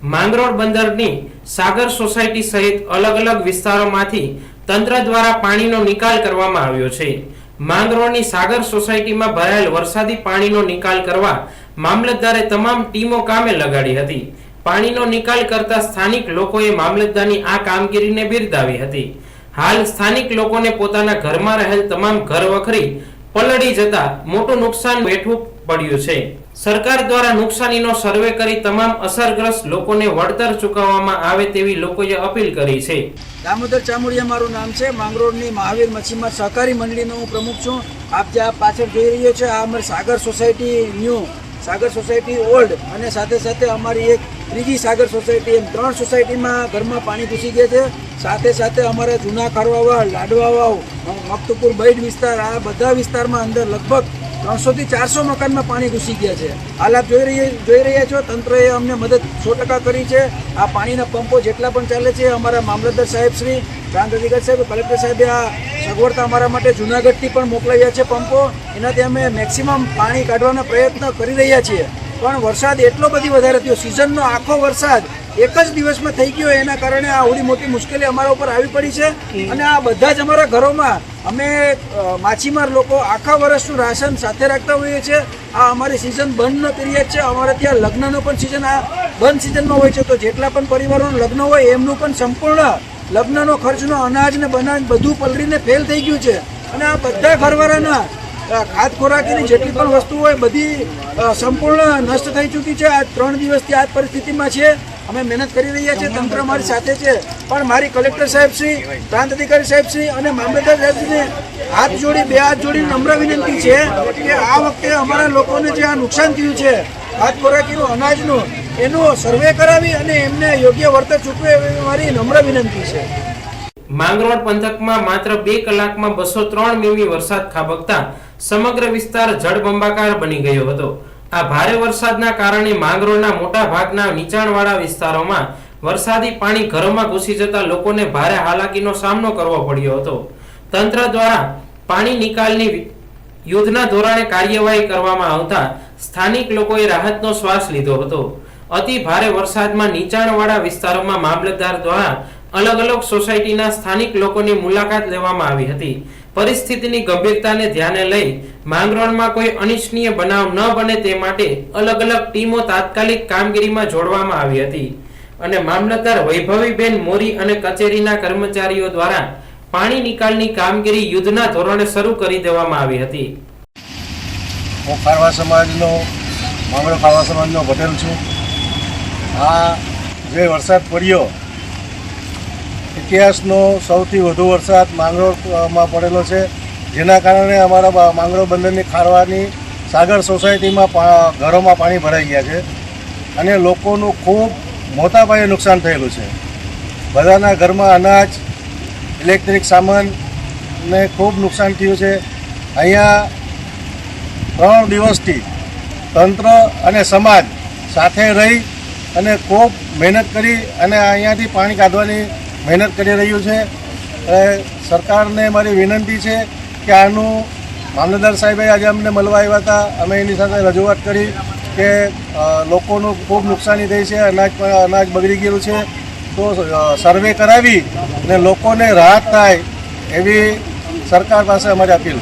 માંગરોળ બંદરની સાગર society સહિત અલગ અલગ વિસ્તારોમાંથી તંત્ર દ્વારા પાણીનો નિકાલ કરવામાં આવ્યો છે। માંગરોળની સાગર સોસાયટીમાં ભરાયેલ વરસાદી પાણીનો નિકાલ કરવા મામલતદારે તમામ ટીમો કામે લગાડી હતી। પાણીનો નિકાલ કરતા સ્થાનિક લોકોએ મામલતદારની આ કામગીરીને બિરદાવી હતી। હાલ સ્થાનિક લોકોને પોતાના ઘરમાં રહેલ તમામ ઘરવખરી પલળી જતા મોટું નુકસાન વેઠવું પડ્યું છે। સરકાર દ્વારા નુકસાનીનો સર્વે કરી તમામ અસરગ્રસ્ત લોકોને વળતર ચૂકવવામાં આવે તેવી લોકોએ અપીલ કરી છે। દામોદર ચામુડિયા મારું નામ છે। માંગરોળની મહાવીર મચ્છીમાર સહકારી મંડળીનો હું પ્રમુખ છું। આપ જે આ પાછળ જોઈ રહ્યો છે આ અમારી સાગર સોસાયટી ન્યૂ, સાગર સોસાયટી ઓલ્ડ અને સાથે સાથે અમારી એક ત્રીજી સાગર સોસાયટી, એમ 3 સોસાયટીમાં ઘરમાં પાણી ઘૂસી ગયા છે। સાથે સાથે અમારા જૂના ખારવાવાવ, લાડવાવાવ, મક્તપુર બૈડ વિસ્તાર, આ બધા વિસ્તારમાં અંદર લગભગ 300 થી 400 મકાનમાં પાણી ઘૂસી ગયા છે। હાલ આપ જોઈ રહ્યા છો, તંત્રએ અમને મદદ 100% કરી છે। આ પાણીના પંપો જેટલા પણ ચાલે છે, અમારા મામલતદાર સાહેબ શ્રી, પ્રાંત અધિકારી સાહેબ, કલેક્ટર સાહેબે આ સગવડતા અમારા માટે જૂનાગઢથી પણ મોકલાવ્યા છે પંપો। એનાથી અમે મેક્સિમમ પાણી કાઢવાનો પ્રયત્ન કરી રહ્યા છીએ। પણ વરસાદ એટલો બધી વધારે થયો, સિઝનનો આખો વરસાદ એક જ દિવસમાં થઈ ગયો, એના કારણે આ આવડી મોટી મુશ્કેલી અમારા ઉપર આવી પડી છે। અને આ બધા જ અમારા ઘરોમાં અમે માછીમાર લોકો આખા વર્ષનું રાશન સાથે રાખતા હોઈએ છીએ। આ અમારી સિઝન બંધનો પિરિયડ છે। અમારે ત્યાં લગ્નનો પણ સિઝન આ બંધ સિઝનમાં હોય છે, તો જેટલા પણ પરિવારોનું લગ્ન હોય એમનું પણ સંપૂર્ણ લગ્નનો ખર્ચનો અનાજ ને બનાજ બધું પલળીને ફેલ થઈ ગયું છે। અને આ બધા ઘરવાળાના ખાદ ખોરાકીની જેટલી પણ વસ્તુ હોય બધી સંપૂર્ણ નષ્ટ થઈ ચૂકી છે। આ 3 દિવસથી આ પરિસ્થિતિમાં છે। અમે મહેનત કરી રહ્યા છીએ, તંત્ર અમારી સાથે છે, પણ મારી કલેક્ટર સાહેબ શ્રી, પ્રાંત અધિકારી સાહેબ શ્રી અને મામલતદાર સાહેબને બે હાથ જોડી નમ્ર વિનંતી છે કે આ વખતે અમારા લોકોને જે આ નુકસાન થયું છે ખાદ ખોરાકીનું, અનાજનું, એનું સર્વે કરાવી અને એમને યોગ્ય વળતર ચૂકવે એવી મારી નમ્ર વિનંતી છે। માંગરોળ પંથકમાં માત્ર 2 કલાકમાં 203 મીમી વરસાદ ખાબકતા સમગ્ર વિસ્તાર જળબંબાકાર બની ગયો હતો। આ ભારે વરસાદના કારણે માંગરોળના મોટા ભાગના નીચાણવાળા વિસ્તારોમાં વરસાદી પાણી ઘરોમાં ઘૂસી જતા લોકોને ભારે હાલાકીનો સામનો કરવો પડ્યો હતો। તંત્ર દ્વારા પાણી નિકાલની યુદ્ધના ધોરણે કાર્યવાહી કરવામાં આવતા સ્થાનિક લોકોએ રાહતનો શ્વાસ લીધો હતો। અતિ ભારે વરસાદમાં નીચાણવાળા વિસ્તારોમાં મામલતદાર દ્વારા અલગ અલગ સોસાયટીના સ્થાનિક લોકોની મુલાકાત લેવામાં આવી હતી। પરિસ્થિતિની ગંભીરતાને ધ્યાને લઈ માંગરોળમાં કોઈ અનિચ્છનીય બનાવ ન બને તે માટે અલગ અલગ ટીમો તાત્કાલિક કામગીરીમાં જોડવામાં આવી હતી અને મામલતદાર વૈભવીબેન મોરી અને કચેરીના કર્મચારીઓ દ્વારા પાણી નિકાલની કામગીરી યુદ્ધના ધોરણે શરૂ કરી દેવામાં આવી હતી। હું ખારવા સમાજનો, માંગરોળ ખારવા સમાજનો પટેલ છું। આ જે વરસાદ પડ્યો, ઇતિહાસનો સૌથી વધુ વરસાદ માંગરોળમાં પડેલો છે, જેના કારણે અમારા માંગરોળ બંદરની ખારવાની સાગર સોસાયટીમાં ઘરોમાં પાણી ભરાઈ ગયા છે અને લોકોનું ખૂબ મોટા પાયે નુકસાન થયેલું છે। બધાના ઘરમાં અનાજ, ઇલેક્ટ્રિક સામાનને ખૂબ નુકસાન થયું છે। અહીંયા 3 દિવસથી તંત્ર અને સમાજ સાથે રહી અને ખૂબ મહેનત કરી અને અહીંયાથી પાણી કાઢવાની મહેનત કરી રહ્યું છે। સરકારને મારી વિનંતી છે કે આનું, મામલતદાર સાહેબે આજે અમને મળવા આવ્યા હતા, અમે એની સાથે રજૂઆત કરી કે લોકોનું ખૂબ નુકસાની થઈ છે, અનાજ બગડી ગયેલું છે, તો સર્વે કરાવી અને લોકોને રાહત થાય એવી સરકાર પાસે અમારી અપીલ છે।